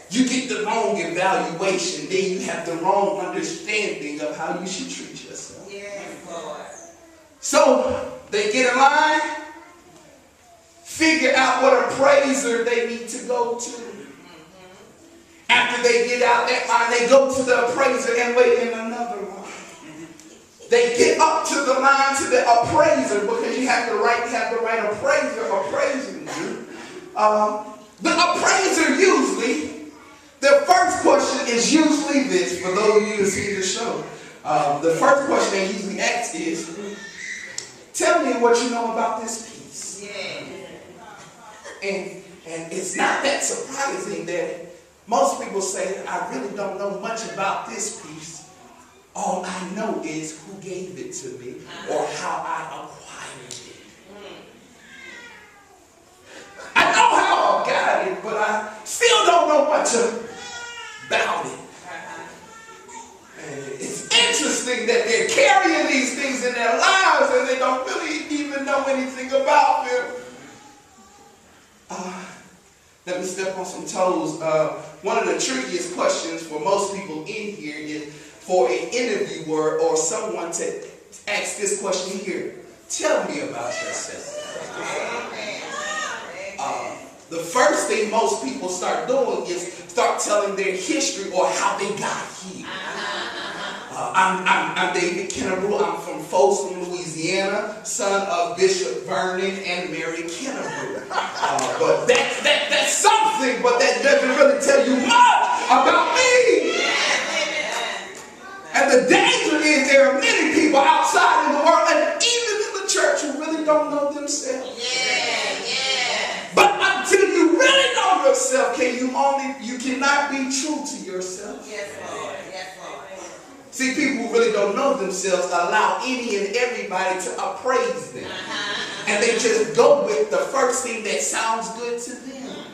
you get the wrong evaluation. Then you have the wrong understanding of how you should treat yourself. Yes, Lord. So they get in line, figure out what appraiser they need to go to. After they get out that line, they go to the appraiser and wait in another line. They get up to the line to the appraiser because you have the right appraiser appraising you. The appraiser usually, the first question is usually this, for those of you who see the show. The first question they usually ask is, tell me what you know about this piece. Yeah. And it's not that surprising that most people say, I really don't know much about this piece. All I know is who gave it to me or how I acquired it. I know how I got it, but I still don't know much about it. And it's interesting that they're carrying these things in their lives and they don't really even know anything about them. Let me step on some toes. One of the trickiest questions for most people in here is for an interviewer or someone to ask this question here. Tell me about yourself. The first thing most people start doing is start telling their history or how they got here. I'm David Kennebrew. I'm from Folsom, Louisiana, son of Bishop Vernon and Mary Kennebrew. But that's something, but that doesn't really tell you much about me. And the danger is there are many people outside in the world and even in the church who really don't know themselves. But until you really know yourself, you cannot be true to yourself. Yes, Lord. Yes, Lord. See, people who really don't know themselves allow any and everybody to appraise them. And they just go with the first thing that sounds good to them.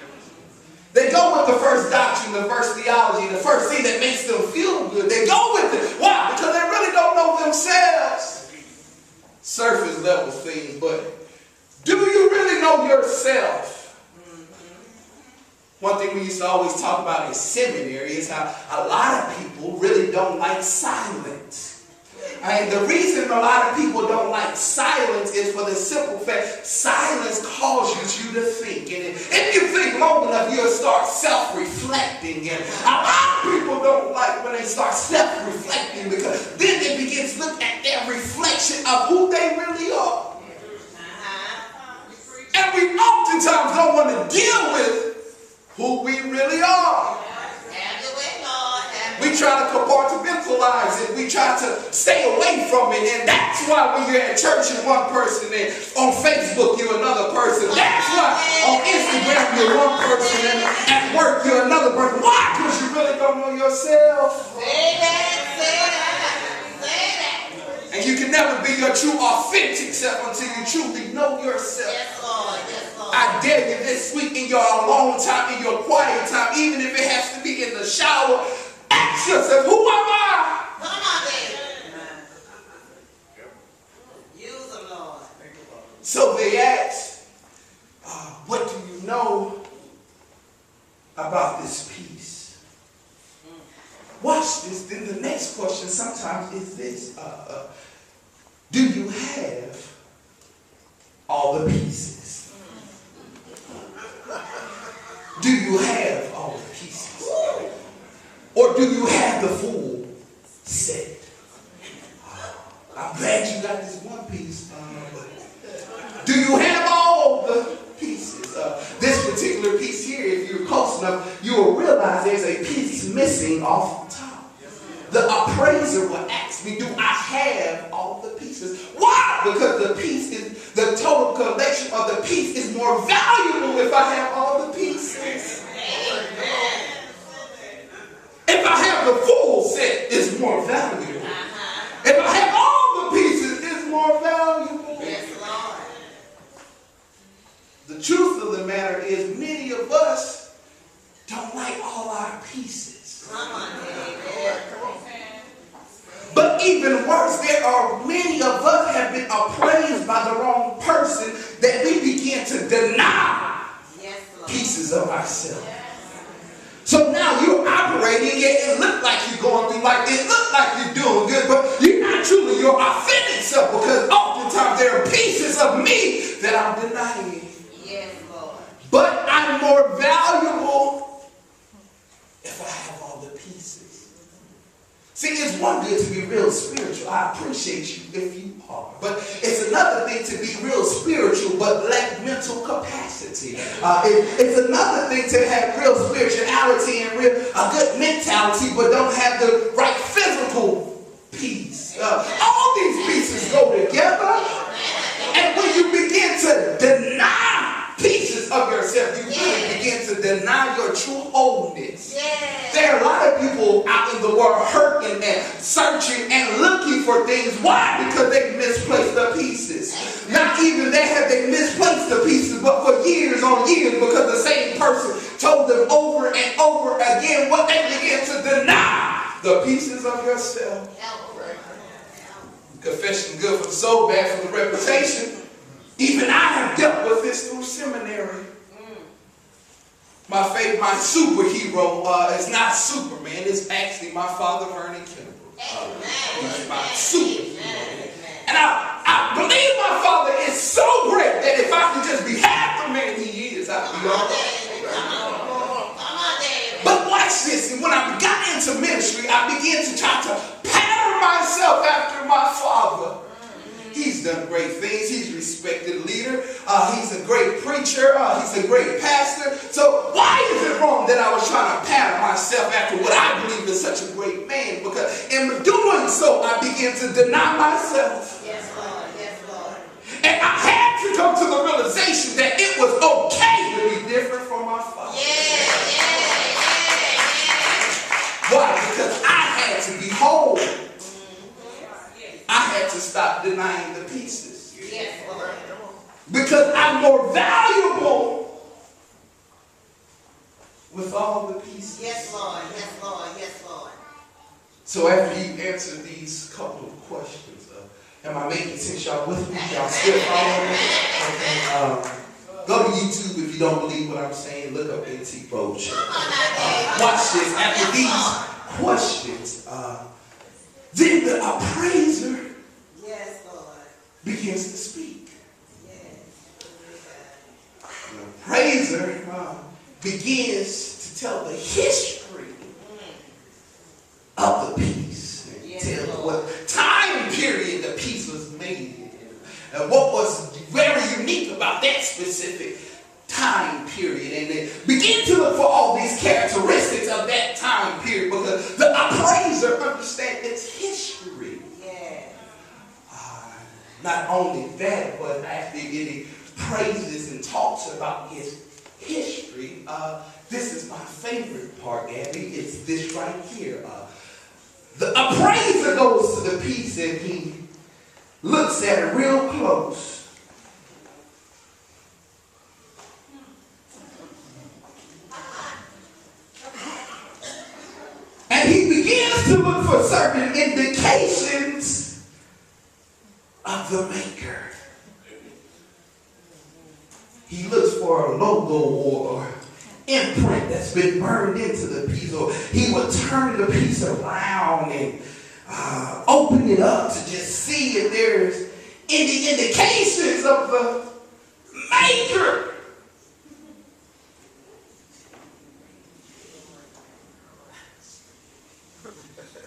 They go with the first doctrine, the first theology, the first thing that makes them feel good. They go with it. Why? Because they really don't know themselves. Surface level things, but do you really know yourself? One thing we used to always talk about in seminary is how a lot of people really don't like silence. And the reason a lot of people don't like silence is for the simple fact silence causes you to think. And if you think long enough, you'll start self-reflecting. And a lot of people don't like when they start self-reflecting because then they begin to look at their reflection of who they really are. And we oftentimes don't want to deal with who we really are. We try to compartmentalize it. We try to stay away from it. And that's why when you're at church, you're one person. And on Facebook, you're another person. That's why on Instagram, you're one person. And at work, you're another person. Why? Because you really don't know yourself. Say that. And you can never be your true, authentic self until you truly know yourself. Yes, Lord. Yes, Lord. I dare you this week in your alone time, in your quiet time, even if it has to be in the shower, ask yourself, who am I? Come on, David. Use them, Lord. So they ask, what do you know about this piece? Watch this. Then the next question sometimes is this. Do you have all the pieces? Do you have all the pieces? Or do you have the full set? I'm glad you got this one piece. But do you have all the pieces? This particular piece here, if you're close enough, you will realize there's a piece missing off the top. The appraiser will ask me, do I have all the pieces? Why? Because the total collection of the piece is more valuable if I have all the pieces. If I have the full set, it's more valuable. If I have all the pieces, it's more valuable. Yes, Lord. The truth of the matter is many of us don't like all our pieces. Come on, David. But even worse, there are many of us have been appraised by the wrong person that we begin to deny Yes, Lord. pieces of ourselves. So now you're operating, it look like you're going through life, it look like you're doing good, but you're not truly your authentic self, because oftentimes there are pieces of me that I'm denying. Yes, Lord. But I'm more valuable if I have all the pieces. See, it's one good to be real spiritual. I appreciate you if you are. But it's another thing to be real spiritual but lack mental capacity. It's another thing to have real spirituality and real a good mentality but don't have the right physical piece. All these pieces go together. And when you begin to deny pieces of yourself, you really begin to deny your true wholeness. There are a lot of people out in the world hurting and searching and looking for things. Why? Because they misplaced the pieces. Not even that have they misplaced the pieces, but for years on years, because the same person told them over and over again what they began to deny the pieces of yourself. Confession good for the soul, bad for the reputation. Even I have dealt with this through seminary. My superhero is not Superman. It's actually my father, Vernon Kennebrew. He's my superhero. And I believe my father is so great that if I could just be half the man he is, I'd be all right. But watch this. And when I got into ministry, I began to try to pattern myself after my father. He's done great things. He's a respected leader. He's a great preacher. He's a great pastor. So why is it wrong that I was trying to pattern myself after what I believe is such a great man? Because in doing so, I began to deny myself. Yes, Lord. Yes, Lord. And I had to come to the realization that it was okay to be different from my father. Why? Because I had to be whole. I had to stop denying the pieces. Yes, Lord. Because I'm more valuable with all the pieces. Yes, Lord. Yes, Lord. Yes, Lord. So after you answer these couple of questions, am I making sense? Y'all with me? Y'all still following me? Okay. Go to YouTube if you don't believe what I'm saying. Look up NT Roach. Watch this. After these questions, then the appraiser begins to speak. The appraiser begins to tell the history of the piece. And tell what time period the piece was made in. And what was very unique about that specific time period. And they begin to look for all these characteristics of that time period because the appraiser understands its history. Not only that, but after it praises and talks about his history, this is my favorite part, Abby. It's this right here. The appraiser goes to the piece and he looks at it real close. And he begins to look for certain indications of the maker. He looks for a logo or imprint that's been burned into the piece, or he will turn the piece around and open it up to just see if there's any indications of the maker.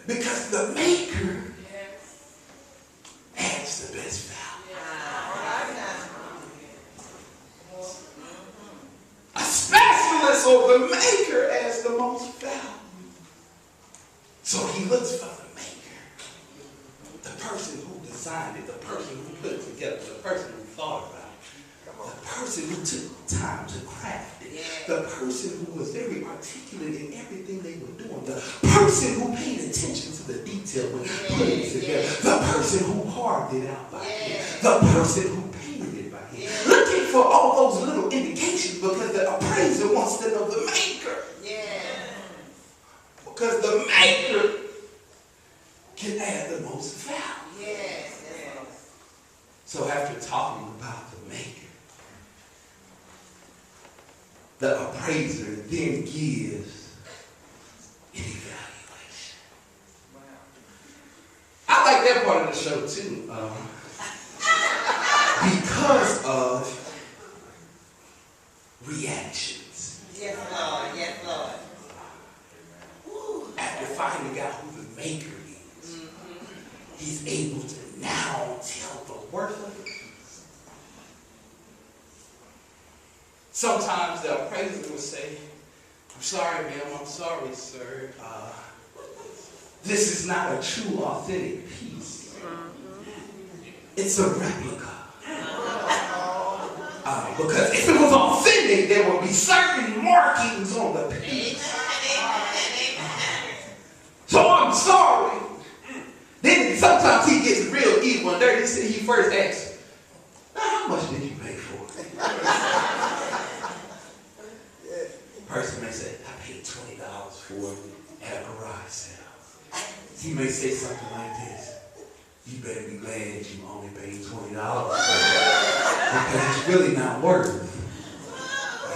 Because the maker adds the best value. A specialist or the maker adds the most value. So he looks for the maker. The person who designed it, the person who put it together, the person who thought about it, the person who took time to craft it, the person who was very articulate in everything they were doing, the person who paid attention to the detail when putting it together, the person who carved it out by hand, the person who painted it by hand. Looking for all those little indications because the appraiser wants to know the maker. Because the maker can add the most value. So after talking about the maker, the appraiser then gives show too. Because of reactions. Yes, Lord. Yes, Lord. After finding out who the maker is, he's able to now tell the worth of the piece. Sometimes the appraiser will say, I'm sorry, ma'am, I'm sorry, sir. This is not a true, authentic piece. It's a replica. Because if it was authentic, there would be certain markings on the piece. So I'm sorry. Then sometimes he gets real evil and dirty. He first asks, now how much did you pay for it? Person may say, I paid $20 for it at a garage sale. He may say something like this. You better be glad that you only paid $20 because it's really not worth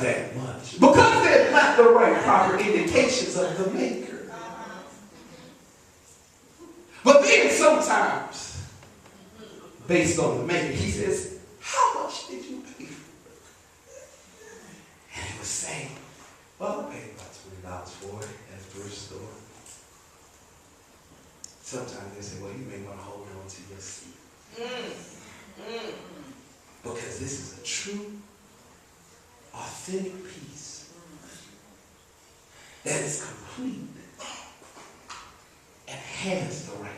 that much. Because they're not the right proper indications of the maker. But then sometimes, based on the maker, he says, how much did you pay for it? And he was saying, well, I paid about $20 for it at the thrift store. Sometimes they say, well, you may want to hold on to your seat. Because this is a true, authentic piece that is complete and has the right